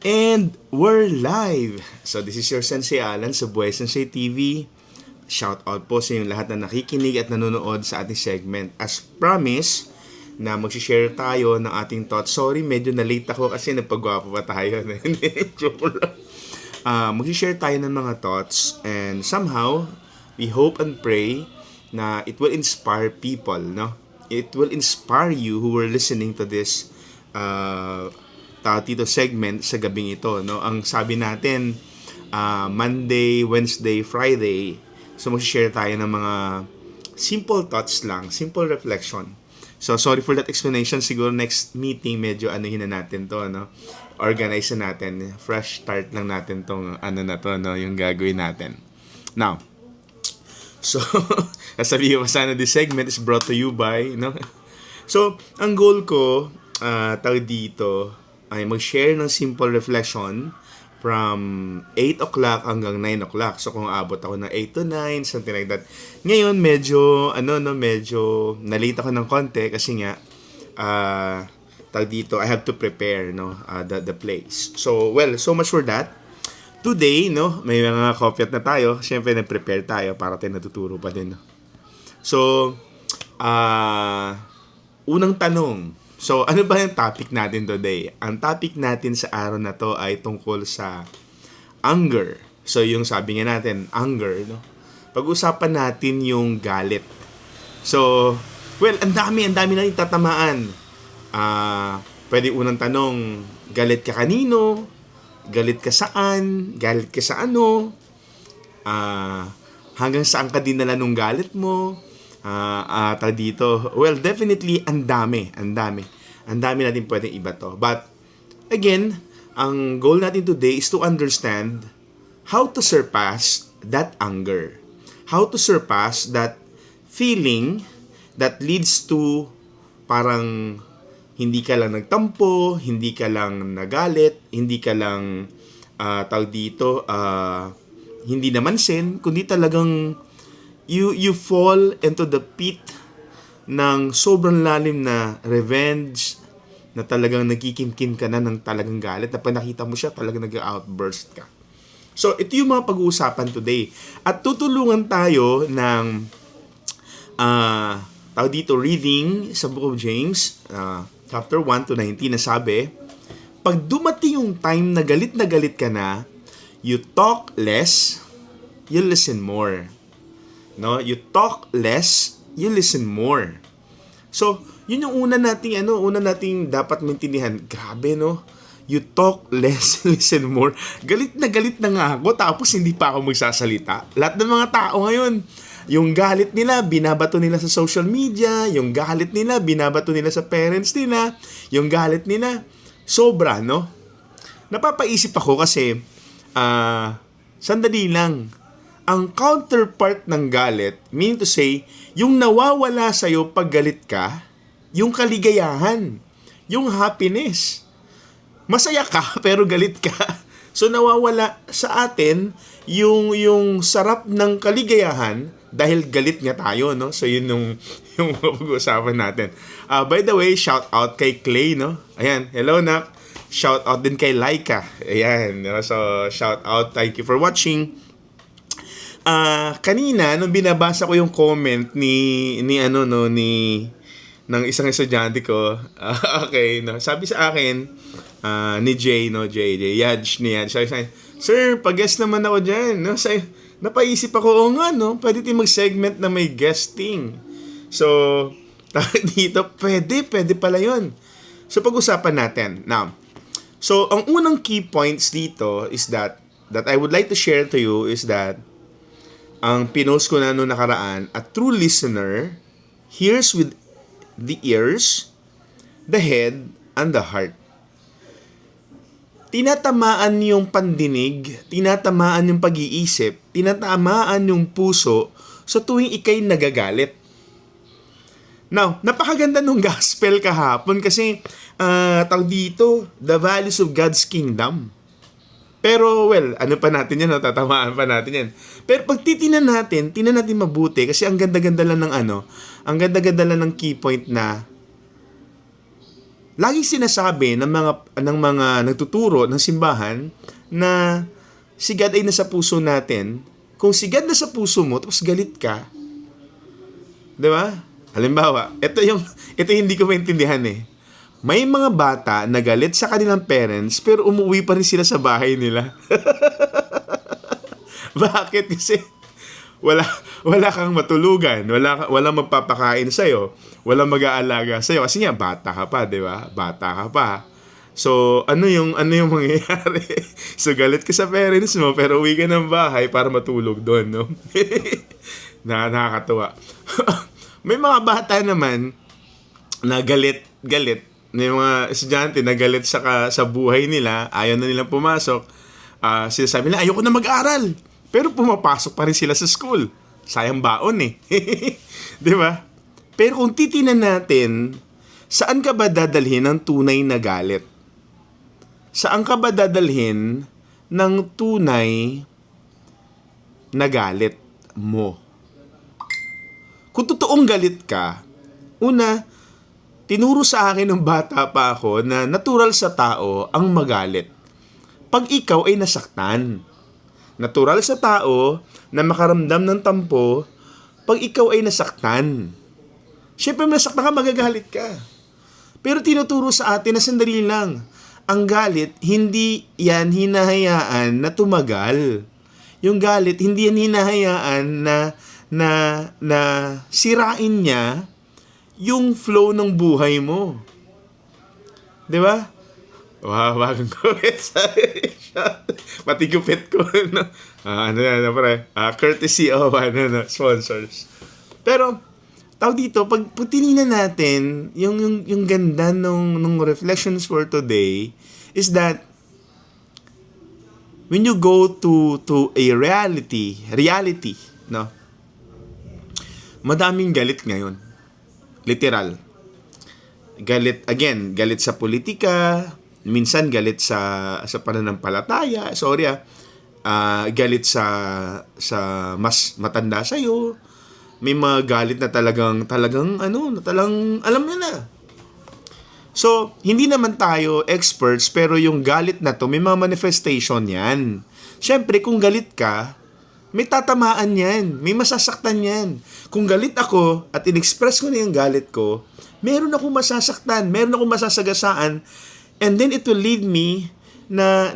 And we're live! So this is your Sensei Alan sa Buhay Sensei TV. Shout out po sa inyong lahat na nakikinig at nanonood sa ating segment. As promised, na mag-share tayo ng ating thoughts. Sorry, medyo na-late ako kasi nagpagwapo pa tayo. Joke lang. Mag-share tayo ng mga thoughts and somehow, we hope and pray na it will inspire people, no? It will inspire you who were listening to this dito segment sa gabing ito, no? Ang sabi natin, Monday, Wednesday, Friday. So mag-share tayo ng mga simple thoughts lang, simple reflection. So sorry for that explanation. Siguro next meeting medyo anuhin na natin to, no? Organize na natin. Fresh start lang natin tong na to, no? Yung gagawin natin. Now, so sasabihin ko sana this segment is brought to you by, no? So, ang goal ko tawag dito ay mag-share ng simple reflection from 8 o'clock hanggang 9 o'clock. So, kung abot ako ng 8 to 9, something like that. Ngayon, medyo nalate ako ng konti kasi nga, tawag dito, I have to prepare, no, the place. So, well, so much for that. Today, no, may mga kopyat na tayo. Siyempre, nag-prepare tayo para tayo natuturo pa din, no? So, unang tanong. So, ano ba yung topic natin today? Ang topic natin sa araw na to ay tungkol sa anger. So, yung sabi nga natin, anger, no? Pag-usapan natin yung galit. So, well, ang dami na yung tatamaan. Pwede unang tanong, galit ka kanino? Galit ka saan? Galit ka sa ano? Hanggang saan ka dinala nung galit mo? Dito, well, definitely, ang dami natin pwedeng iba to. But, again, ang goal natin today is to understand how to surpass that anger. How to surpass that feeling that leads to parang hindi ka lang nagtampo, hindi ka lang nagalit, hindi ka lang hindi namansin, kundi talagang you fall into the pit ng sobrang lalim na revenge, na talagang nagkikimkim ka na ng talagang galit, na pag nakita mo siya, talagang nag-outburst ka. So, ito yung mga pag-uusapan today. At tutulungan tayo ng reading sa Book of James, chapter 1 to 19, na sabi, pag dumating yung time na galit ka na, you talk less, you listen more. No, you talk less, you listen more. So, yun yung una nating dapat maintindihan. Grabe, no? You talk less, listen more. Galit na nga ako, tapos hindi pa ako magsasalita. Lahat ng mga tao ngayon, yung galit nila, binabato nila sa social media, yung galit nila, binabato nila sa parents nila, yung galit nila, sobra, no? Napapaisip ako kasi, sandali lang, ang counterpart ng galit, meaning to say, yung nawawala sa'yo pag galit ka, yung kaligayahan, yung happiness. Masaya ka, pero galit ka. So, nawawala sa atin yung sarap ng kaligayahan dahil galit nga tayo, no? So, yun yung pag-uusapan natin. By the way, shout out kay Clay, no? Ayan, hello, Nak. Shout out din kay Laika. Ayan, no? So, shout out. Thank you for watching. Kanina nung binabasa ko yung comment ng isang estudyante ko, okay, no, sabi sa akin ni Jay, Yaj ni Yaj, sabi sa akin, sir, pag-guest naman ako dyan, no? Napaisip ako, nga, no, pwede tayong mag-segment na may guesting. So, dito, pwede pala yun. So, pag-usapan natin. Now, so, ang unang key points dito is that I would like to share to you is that ang pinost ko na noong nakaraan, a true listener hears with the ears, the head, and the heart. Tinatamaan yung pandinig, tinatamaan yung pag-iisip, tinatamaan yung puso sa tuwing ikay nagagalit. Now, napakaganda nung gospel kahapon kasi the values of God's kingdom. Pero, well, ano pa natin yan, no? Tatamaan pa natin yan. Pero pag tinan natin mabuti kasi ang ganda-ganda lang ng ang ganda-ganda lang ng key point na laging sinasabi ng mga nagtuturo ng simbahan na si God ay nasa puso natin. Kung si God nasa puso mo, tapos galit ka, di ba? Halimbawa, ito yung hindi ko maintindihan eh. May mga bata na galit sa kanilang parents, pero umuwi pa rin sila sa bahay nila. Bakit? Kasi wala kang matulugan, wala magpapakain sa'yo, wala mag-aalaga sa'yo, kasi nga, bata ka pa, di ba? Bata ka pa. So, ano yung mangyayari? So, galit ka sa parents mo, pero uwi ka ng bahay para matulog doon, no? Nakakatuwa. May mga bata naman na galit. May mga estudyante na galit sa buhay nila, ayaw na nilang pumasok. Sinasabi nila, ayoko na mag-aral. Pero pumapasok pa rin sila sa school. Sayang baon eh. Di ba? Pero kung titinan natin, saan ka ba dadalhin ng tunay na galit? Saan ka ba dadalhin ng tunay na galit mo? Kung totoong galit ka, una, tinuro sa akin ng bata pa ako na natural sa tao ang magalit. Pag ikaw ay nasaktan. Natural sa tao na makaramdam ng tampo pag ikaw ay nasaktan. Siyempre, nasaktan ka, magagalit ka. Pero tinuturo sa atin na sandali lang. Ang galit, hindi yan hinahayaan na tumagal. Yung galit, hindi yan hinahayaan na sirain niya yung flow ng buhay mo. Di ba? Wow, bagong gupit. Pati gupit ko. No? Pre? Courtesy of sponsors. Pero, tawag dito, pag tinignan natin, yung ganda nung reflections for today is that when you go to a reality, no? Madaming galit ngayon. Literal. Galit sa politika, minsan galit sa pananampalataya, galit sa mas matanda sa iyo. May mga galit na talagang alam niya na. So, hindi naman tayo experts, pero yung galit na to, may mga manifestation yan. Siyempre, kung galit ka, may tatamaan yan, may masasaktan yan. Kung galit ako at in-express ko na yung galit ko, meron akong masasaktan, meron akong masasagasaan, and then it will lead me na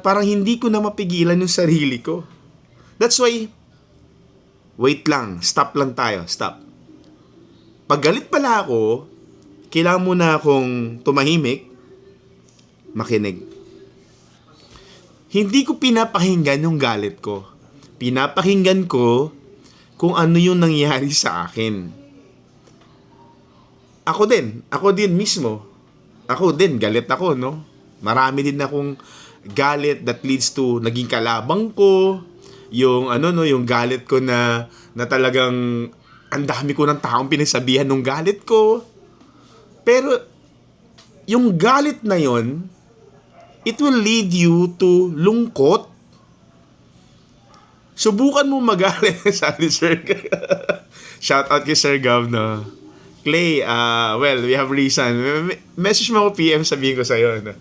parang hindi ko na mapigilan yung sarili ko. That's why, wait lang, stop lang tayo, stop. Pag galit pala ako, kailangan mo na akong tumahimik, makinig. Hindi ko pinapakinggan yung galit ko. Pinapakinggan ko kung ano yung nangyari sa akin. Ako din mismo. Ako din, galit ako, no? Marami din akong galit that leads to naging kalabang ko. Yung galit ko na talagang ang dami ko ng taong pinagsabihan ng galit ko. Pero yung galit na yon, it will lead you to lungkot. Subukan mo magalit, sabi Sir. Shout out kay Sir Gav, no? Clay, well, we have reason. Message mo ako PM, sabihin ko sa'yo. No?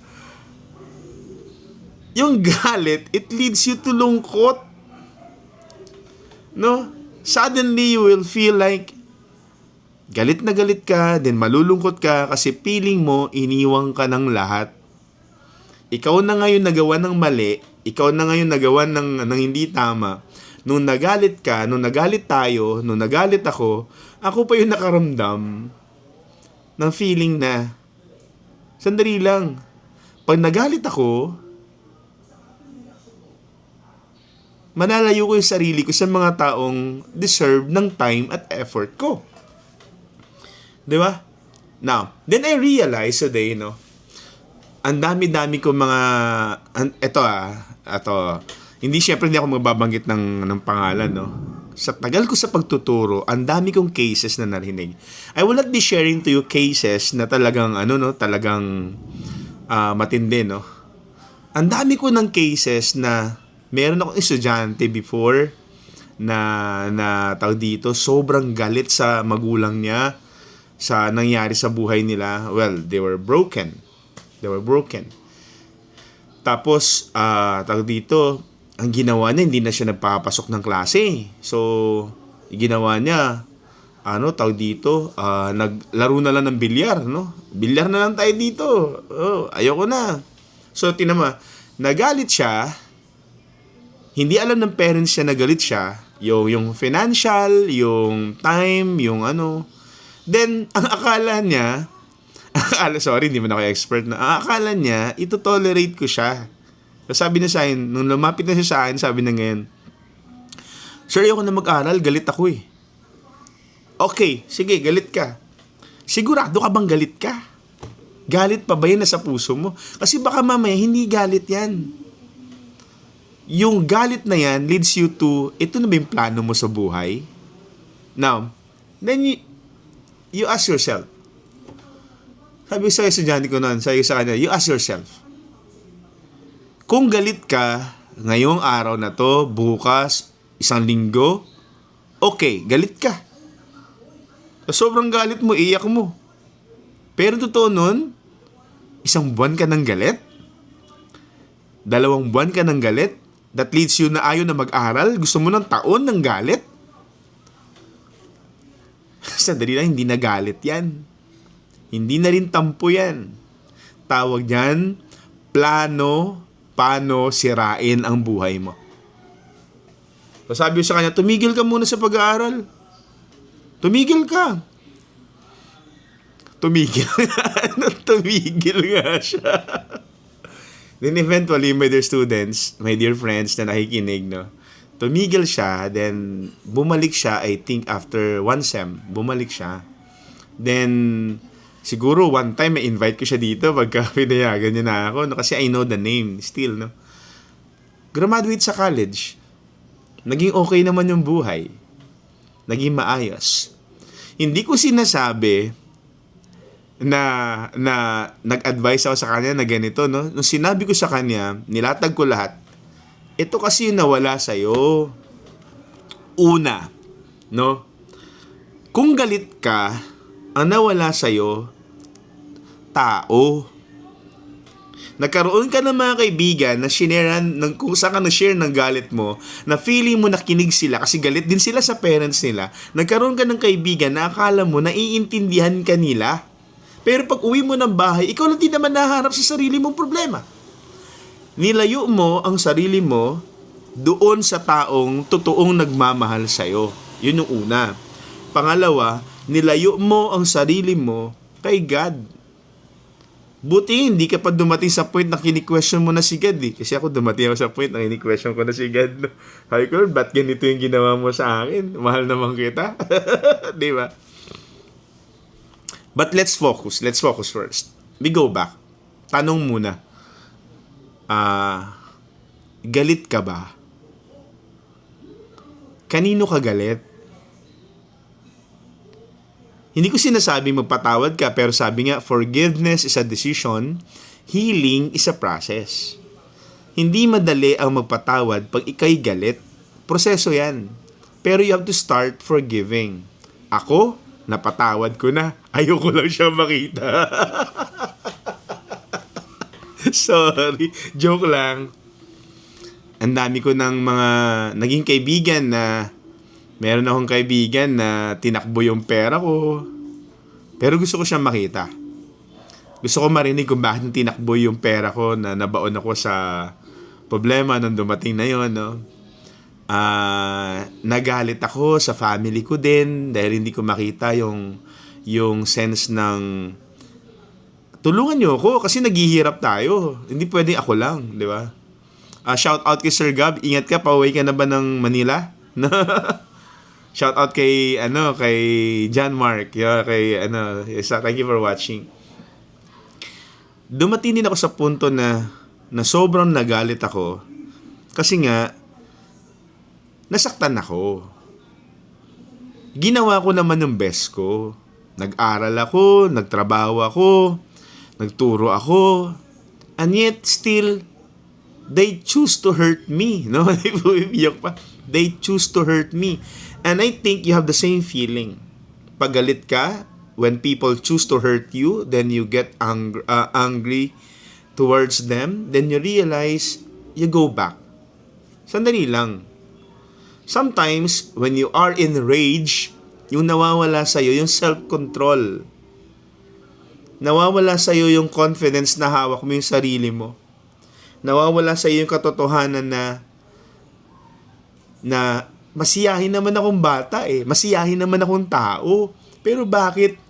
Yung galit, it leads you to lungkot. No? Suddenly, you will feel like galit na galit ka, then malulungkot ka kasi feeling mo, iniwang ka ng lahat. Ikaw na ngayon nagawa ng mali, ikaw na ngayon nagawa ng hindi tama. Nung nagalit ka, nung nagalit tayo, nung nagalit ako pa yung nakaramdam ng feeling na, sandali lang, pag nagalit ako, manalayo ko yung sarili ko sa mga taong deserve ng time at effort ko. Di ba? Now, then I realized today, no, ang dami-dami ko mga, hindi ako magbabanggit ng pangalan, no. Sa tagal ko sa pagtuturo, ang dami kong cases na narinig. I will not be sharing to you cases na talagang, matindi, no. Ang dami ko ng cases na meron akong estudyante before na tawag dito, sobrang galit sa magulang niya. sa nangyari sa buhay nila. Well, they were broken. Tapos, tawag dito, ang ginawa niya, hindi na siya nagpapasok ng klase. So, ginawa niya, tawag dito, naglaro na lang ng bilyar, no? Bilyar na lang tayo dito. Ayoko na. So, tinama, nagalit siya, hindi alam ng parents niya nagalit siya, yung financial, yung time, yung ano. Then, ang akala niya, sorry, hindi man ako expert na, ang akala niya, ito-tolerate ko siya. So, sabi niya sa akin, nung lumapit na siya sa akin, sabi na ngayon, "Sir, ayoko na mag-aral, galit ako eh." Okay, sige, galit ka. Sigurado ka bang galit ka? Galit pa ba yan nasa puso mo? Kasi baka mamaya, hindi galit yan. Yung galit na yan leads you to, ito na ba yung plano mo sa buhay? Now, then you ask yourself. Sabi ko sa estudyante ko noon, sabi ko sa kanya, you ask yourself. Kung galit ka, ngayong araw na to, bukas, isang linggo, okay, galit ka. Sobrang galit mo, iyak mo. Pero totoo nun, isang buwan ka ng galit, 2 buwan ka ng galit, that leads you na ayaw na mag-aral, gusto mo ng taon ng galit. Sandali lang, hindi na galit yan. Hindi na rin tampo yan. Tawag yan, paano sirain ang buhay mo. So sabi ko sa kanya, tumigil ka muna sa pag-aaral. Tumigil ka. Tumigil nga siya. Then eventually, my dear students, my dear friends na nakikinig, no, tumigil siya, then bumalik siya, I think after 1 sem, bumalik siya. Then, siguro one time may invite ko siya dito pagka pinayagan niya na ako, no, kasi I know the name still, no. Graduate sa college. Naging okay naman yung buhay. Naging maayos. Hindi ko sinasabi na nag-advise ako sa kanya na ganito, no? Nung sinabi ko sa kanya, nilatag ko lahat, ito kasi yung nawala sa'yo. Una, no? Kung galit ka, ang nawala sa'yo, tao. Nagkaroon ka ng mga kaibigan na shineran, kung saan ka na-share ng galit mo, na feeling mo nakinig sila kasi galit din sila sa parents nila. Nagkaroon ka ng kaibigan na akala mo naiintindihan ka nila. Pero pag uwi mo ng bahay, ikaw lang din naman naharap sa sarili mong problema. Nilayo mo ang sarili mo doon sa taong totoong nagmamahal sa'yo. Yun yung una. Pangalawa, nilayo mo ang sarili mo kay God. Buti hindi ka pa dumating sa point na kini-question mo na si God eh. Kasi ako dumating ako sa point na kini-question ko na si God. Sabi ko, ba't ganito yung ginawa mo sa akin? Mahal naman kita. Di ba? But let's focus. Let's focus first. We go back. Tanong muna. Galit ka ba? Kanino ka galit? Hindi ko sinasabing magpatawad ka, pero sabi nga, forgiveness is a decision, healing is a process. Hindi madali ang magpatawad pag ikay galit. Proseso yan. Pero you have to start forgiving. Ako, napatawad ko na. Ayoko lang siya makita. Sorry. Joke lang. Ang dami ko ng mga naging kaibigan na meron akong kaibigan na tinakbo yung pera ko. Pero gusto ko siyang makita. Gusto ko marinig kung bakit tinakbo yung pera ko na nabaon ako sa problema nung dumating na yun, no? Nagalit ako sa family ko din dahil hindi ko makita yung sense ng tulungan niyo ako kasi naghihirap tayo. Hindi pwedeng ako lang, di ba? Shout out kay Sir Gab. Ingat ka, pauwi ka na ba ng Manila? Shout out kay John Mark. Thank you for watching. Dumating din ako sa punto na sobrang nagalit ako kasi nga nasaktan ako. Ginawa ko naman yung best ko. Nag-aral ako, nagtrabaho ako, nagturo ako, and yet still they choose to hurt me, no? They choose to hurt me. And I think you have the same feeling. Pag galit ka, when people choose to hurt you, then you get angry towards them, then you realize, you go back. Sandali lang. Sometimes, when you are in rage, yung nawawala sa'yo, yung self-control. Nawawala sa'yo yung confidence na hawak mo yung sarili mo. Nawawala sa'yo yung katotohanan na masiyahin naman akong bata masiyahin naman akong tao. Pero bakit?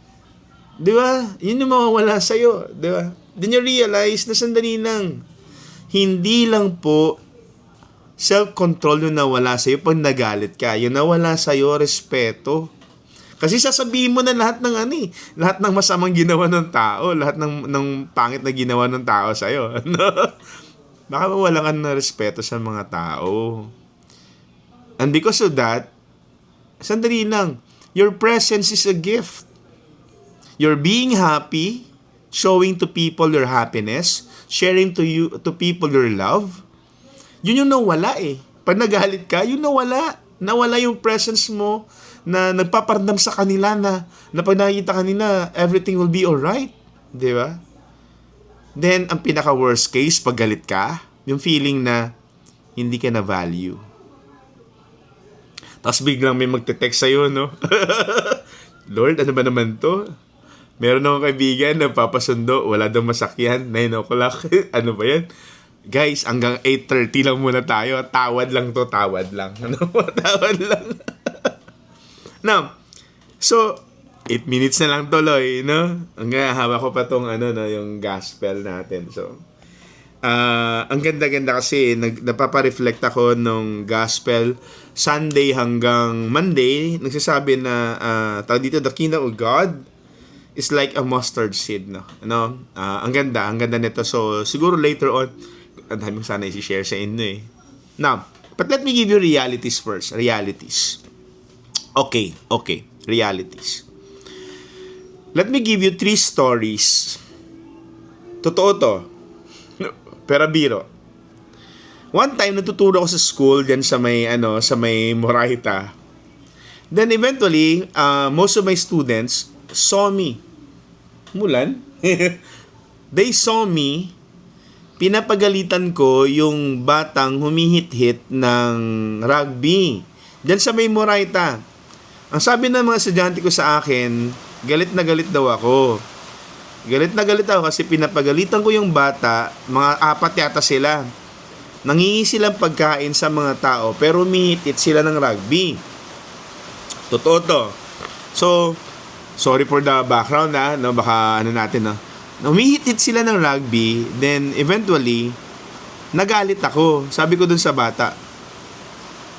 Di ba? Yun yung mawawala sa'yo. Di ba? Then you realize na sandali lang. Hindi lang po self-control yung nawala sa'yo pag nagalit ka. Yung nawala sa'yo, respeto. Kasi sasabihin mo na lahat ng lahat ng masamang ginawa ng tao, lahat ng pangit na ginawa ng tao sa'yo. Baka mawala ka ng respeto sa mga tao. And because of that, sandali lang, your presence is a gift. You're being happy, showing to people your happiness, sharing to people your love. Yun yung nawala Pag nagalit ka, yun nawala. Nawala yung presence mo na nagpaparamdam sa kanila na pag nakikita kanila, everything will be alright. Di ba? Then, ang pinaka-worst case, pag galit ka, yung feeling na hindi ka na value. Tapos biglang may magte-text sa'yo, no? Lord, ano ba naman to? Meron akong kaibigan na papasundo, wala daw masakyan, 9 o'clock. Ano ba yan? Guys, hanggang 8:30 lang muna tayo. Tawad lang to, tawad lang. Ano po? Tawad lang. Now, so, 8 minutes na lang tuloy, no? Hanggang hawak ko pa tong yung gospel natin. So, ang ganda-ganda kasi napapareflect ako nung gospel Sunday hanggang Monday. Nagsasabi na tawag dito, the kingdom of God is like a mustard seed, no? Ang ganda nito. So, siguro later on, ang daming sana i-share sa inyo Now, but let me give you realities first. Realities. Okay. Realities. Let me give you 3 stories. Totoo to. Pero biro. One time, natuturo ako sa school dyan sa may Moraita. Then eventually, most of my students saw me. Mulan? They saw me. Pinapagalitan ko yung batang humihit-hit ng rugby. Diyan sa may Moraita. Ang sabi ng mga estudyante ko sa akin, galit na galit daw ako. Galit na galit ako kasi pinapagalitan ko yung bata, mga 4 yata sila. Nangingi silang pagkain sa mga tao, pero humihit-hit sila ng rugby. Totoo to. So, sorry for the background baka natin humihit-hit sila ng rugby, then eventually, nagalit ako. Sabi ko dun sa bata,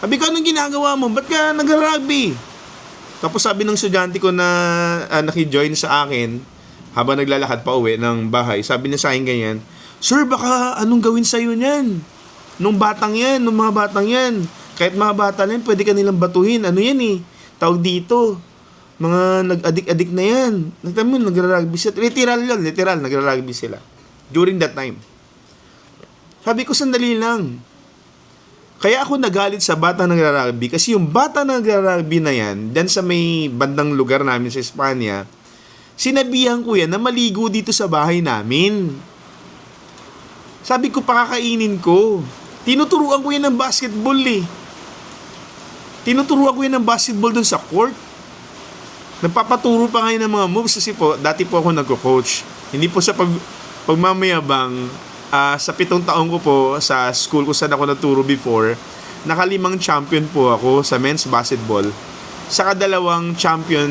sabi ko, anong ginagawa mo? Ba't ka nag-rugby? Tapos sabi ng estudyante ko na nakijoin sa akin, habang naglalakad pa uwi ng bahay, sabi niya sa akin ganyan, Sir, baka anong gawin sa'yo niyan? Nung mga batang yan. Kahit mga bata na yan, pwede ka nilang batuhin. Ano yan tawag dito. Mga nag-adik-adik na yan. Nagra-rugby sila. Literal, nagra-rugby sila. During that time. Sabi ko, sandali lang. Kaya ako nagalit sa bata nagra-rugby kasi yung bata nagra-rugby na yan, dyan sa may bandang lugar namin sa Espanya, sinabihan ko yan na maligo dito sa bahay namin. Sabi ko, pakakainin ko. Tinuturuan ko yan ng basketball Tinuturuan ko yan ng basketball dun sa court. Nagpapaturo pa ngayon ng mga moves kasi po, dati po ako nagko-coach. Hindi po sa pagmamayabang, sa 7 taon ko po sa school kung saan ako naturo before, naka-5 champion po ako sa men's basketball. Saka 2 champion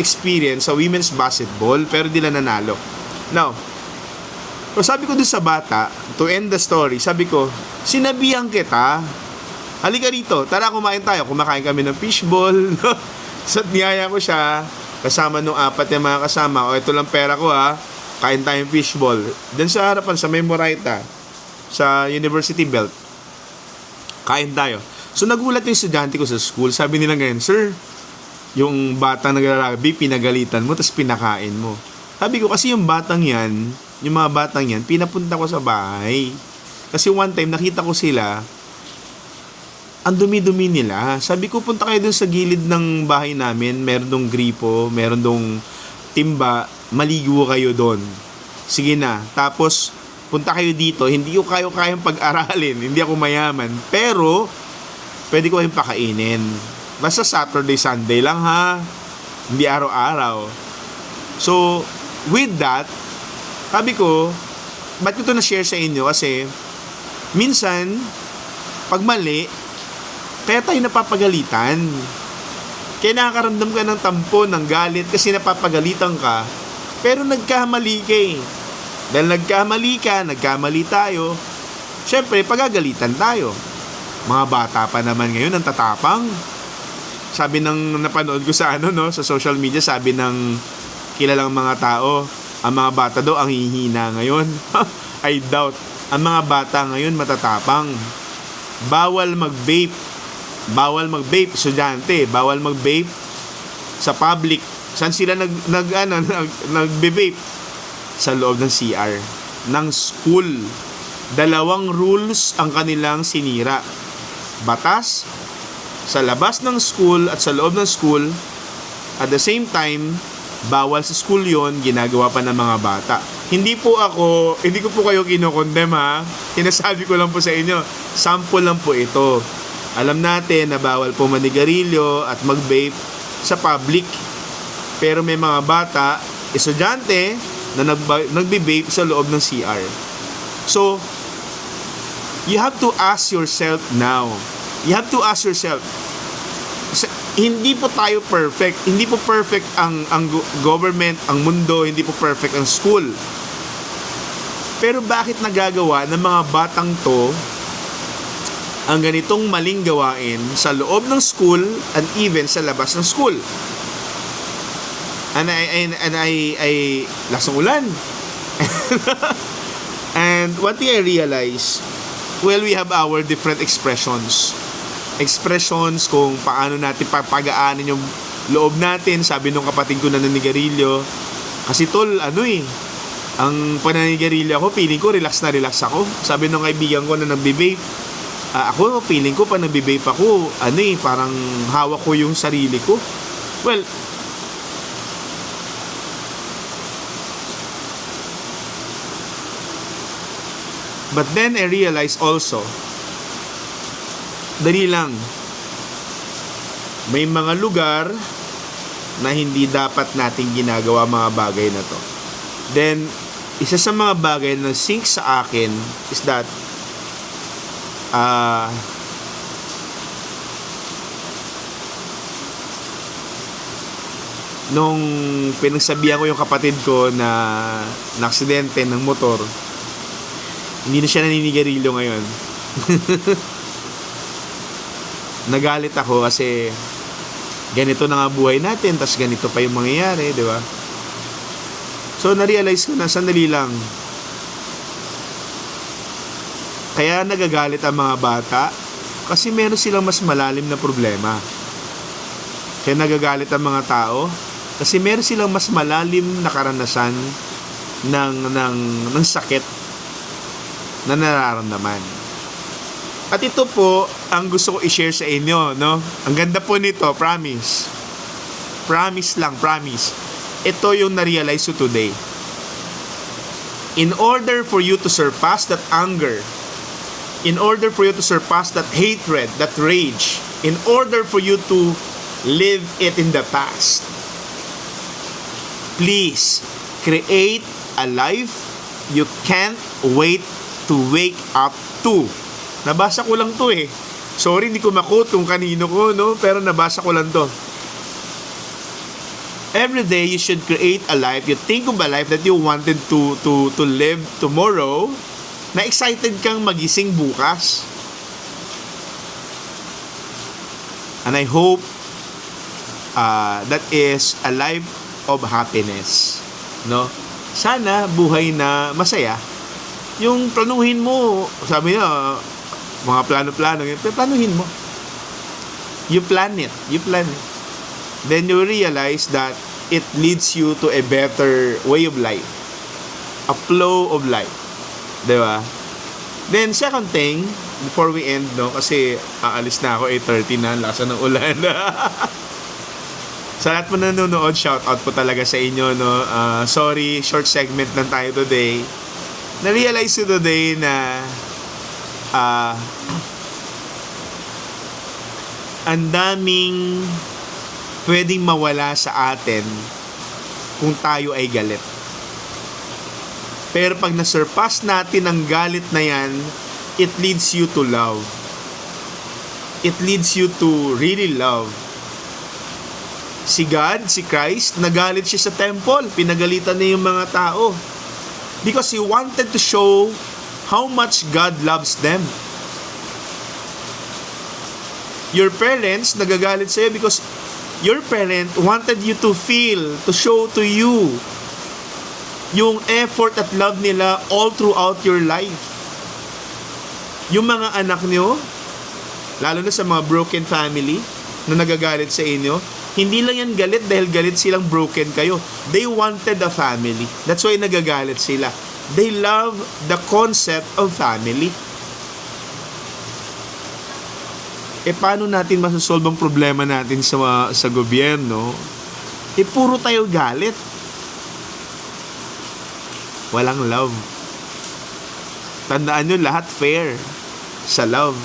experience sa women's basketball, pero di lang nanalo. Now, so sabi ko dun sa bata, to end the story, sabi ko, sinabihan kita, halika rito, tara kumain tayo. Kumakain kami ng fishball, So, niyaya ko siya, kasama nung 4 yung mga kasama. Ito lang pera ko kain tayong fishball. Then sa harapan, sa may Moraita, sa University Belt, kain tayo. So, nagulat yung estudyante ko sa school. Sabi nila ngayon, Sir, yung batang nagra-rugby, pinagalitan mo, tapos pinakain mo. Sabi ko, kasi yung mga batang yan, pinapunta ko sa bahay. Kasi one time, nakita ko sila, ang dumi-dumi nila. Sabi ko, punta kayo dun sa gilid ng bahay namin, meron dong gripo, meron dong timba, maligo kayo doon. Sige na. Tapos, punta kayo dito, hindi ko kayo kayang pag-aralin, hindi ako mayaman, pero, pwede ko kayong pakainin. Basta Saturday, Sunday lang ha, hindi araw-araw. So, with that, sabi ko, ba't ko ito na-share sa inyo? Kasi, minsan, pag mali, kaya tayo napapagalitan. Kaya nakakaramdam ka ng tampo, ng galit, kasi napapagalitan ka, pero nagkamali ka eh. Dahil nagkamali ka, nagkamali tayo, syempre, pagagalitan tayo. Mga bata pa naman ngayon, ang tatapang. Sabi ng napanood ko sa sa social media, sabi ng kilalang mga tao, ang mga bata daw ang hihina ngayon. I doubt. Ang mga bata ngayon matatapang. Bawal mag-vape. Bawal mag-vape, estudyante. Bawal mag-vape sa public. Saan sila nagbe-vape? Sa loob ng CR ng school. 2 rules ang kanilang sinira. Batas sa labas ng school at sa loob ng school. At the same time, bawal sa school yon, ginagawa pa ng mga bata. Hindi ko po kayo kinokondem ha. Sinasabi ko lang po sa inyo, sample lang po ito. Alam natin na bawal po manigarilyo at mag-vape sa public. Pero may mga bata, estudyante, na nagbe-vape sa loob ng CR. So, you have to ask yourself now. You have to ask yourself, hindi po tayo perfect. Hindi po perfect ang government, ang mundo, hindi po perfect ang school. Pero bakit nagagawa ng mga batang to ang ganitong maling gawain sa loob ng school and even sa labas ng school? And I lasang ulan. And one thing I realize, well, we have our different expressions. Expressions kung paano natin papagaanin yung loob natin. Sabi nung kapatid ko na naninigarilyo, kasi tol, ang pananigarilyo ako, feeling ko relax na relax ako. Sabi nung kaibigan ko na nagbe-vape, ako, feeling ko pa nagbe-vape ako, parang hawak ko yung sarili ko. Well, but then I realized also, dali lang, may mga lugar na hindi dapat nating ginagawa mga bagay na to. Then, isa sa mga bagay na sink sa akin is that nung pinagsabihan ko yung kapatid ko na aksidente ng motor, hindi na siya naninigarilyo ngayon. Nagalit ako kasi ganito na nga buhay natin, tas ganito pa yung mangyayari, di ba? So, na-realize ko na, sandali lang. Kaya nagagalit ang mga bata kasi meron silang mas malalim na problema. Kaya nagagalit ang mga tao kasi meron silang mas malalim na karanasan ng sakit na nararamdaman. At ito po ang gusto ko i-share sa inyo, no? Ang ganda po nito, promise. Promise lang, promise. Ito yung na-realize ko today. In order for you to surpass that anger, in order for you to surpass that hatred, that rage, in order for you to live it in the past, please create a life you can't wait to wake up to. Nabasa ko lang to eh. Sorry, hindi ko makot kung kanino ko, no? Pero nabasa ko lang to. Every day, you should create a life. You think of a life that you wanted to live tomorrow, na excited kang magising bukas. And I hope that is a life of happiness, no? Sana buhay na masaya. Yung planuhin mo, sabi niya, mga plano-plano, planuhin mo. You plan it. Then you realize that it leads you to a better way of life. A flow of life. Diba? Then second thing, before we end, no, kasi aalis na ako, 8:30 na, lakas ng ulan. Sa lahat po na nanonood, shout out po talaga sa inyo, no. Sorry, short segment lang tayo today. Na-realize ko today na ang daming pwedeng mawala sa atin kung tayo ay galit. Pero pag na-surpass natin ang galit na yan, it leads you to love. It leads you to really love. Si God, si Christ, nagalit siya sa temple. Pinagalitan niya yung mga tao. Because He wanted to show how much God loves them. Your parents nagagalit sa'yo because your parent wanted you to feel, to show to you yung effort at love nila all throughout your life. Yung mga anak nyo, lalo na sa mga broken family na nagagalit sa inyo, hindi lang yan galit dahil galit silang broken kayo. They wanted a family. That's why nagagalit sila. They love the concept of family. Paano natin masasolve ang problema natin sa gobyerno? Puro tayo galit. Walang love. Tandaan nyo, lahat fair sa love.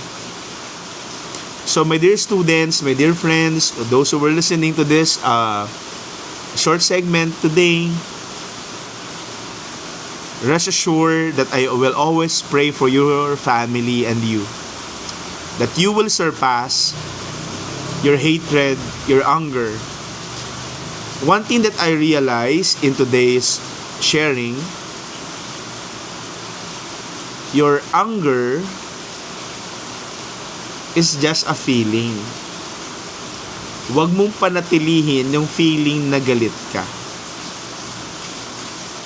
So my dear students, my dear friends, those who were listening to this short segment today, rest assured that I will always pray for your family and you. That you will surpass your hatred, your anger. One thing that I realized in today's sharing, your anger is just a feeling. Huwag mong panatilihin yung feeling na galit ka.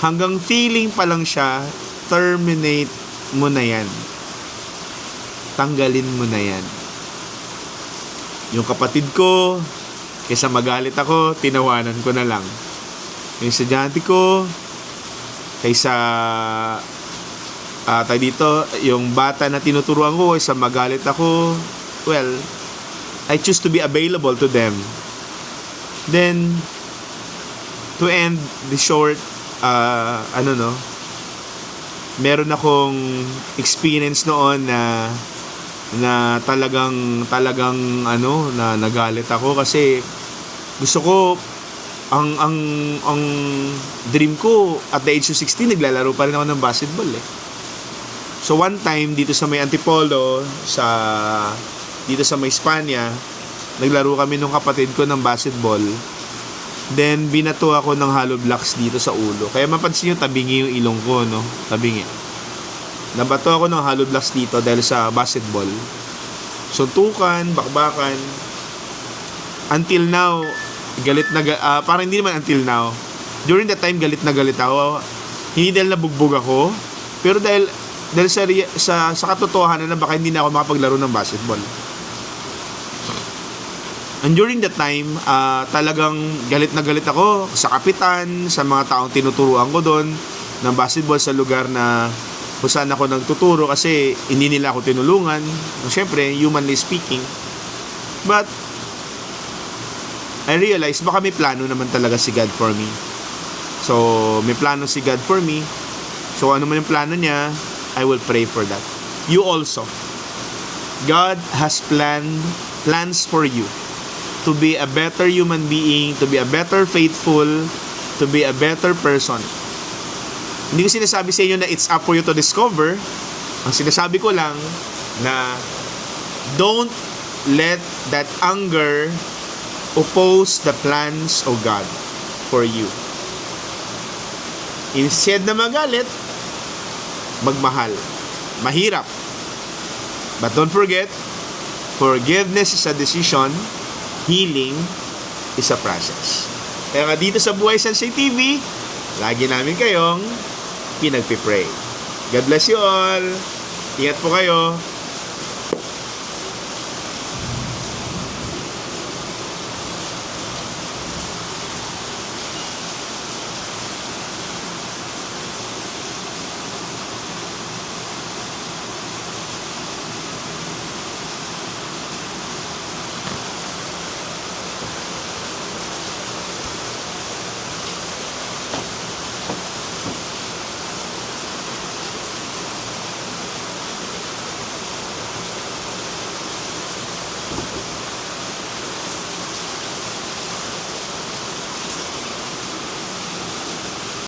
Hanggang feeling pa lang siya, terminate mo na yan. Tanggalin mo na yan. Yung kapatid ko, kaysa magalit ako, tinawanan ko na lang. Yung estudyante ko, kaysa tayo dito, yung bata na tinuturuan ko, kaysa magalit ako, well, I choose to be available to them. Then, to end the short, meron akong experience noon na talagang na nagalit ako kasi gusto ko ang dream ko at the age of 16 naglalaro pa rin ako ng basketball eh. So one time dito sa may Antipolo dito sa may Espanya, naglaro kami nung kapatid ko ng basketball. Then binato ako ng hollow blocks dito sa ulo. Kaya mapansin niyo tabingi yung ilong ko, no? Tabingi. Nabato ako ng hollow blocks dito dahil sa basketball. Suntukan, bakbakan. Until now, parang hindi naman until now. During that time, galit na galit ako. Hindi dahil nabugbog ako, pero dahil sa katotohanan na baka hindi na ako makapaglaro ng basketball. And during that time, talagang galit na galit ako sa kapitan, sa mga taong tinuturuan ko doon ng basketball sa lugar na kung saan ako nagtuturo kasi hindi nila ako tinulungan. Siyempre, humanly speaking. But, I realized baka may plano naman talaga si God for me. So, may plano si God for me. So, ano man yung plano niya, I will pray for that. You also. God has plans for you to be a better human being, to be a better faithful, to be a better person. Hindi ko sinasabi sa inyo na it's up for you to discover. Ang sinasabi ko lang na don't let that anger oppose the plans of God for you. Instead na magalit, magmahal. Mahirap. But don't forget, forgiveness is a decision, healing is a process. Kaya nga dito sa Buhay Sensei TV, lagi namin kayong pinagpipray. God bless you all. Ingat po kayo.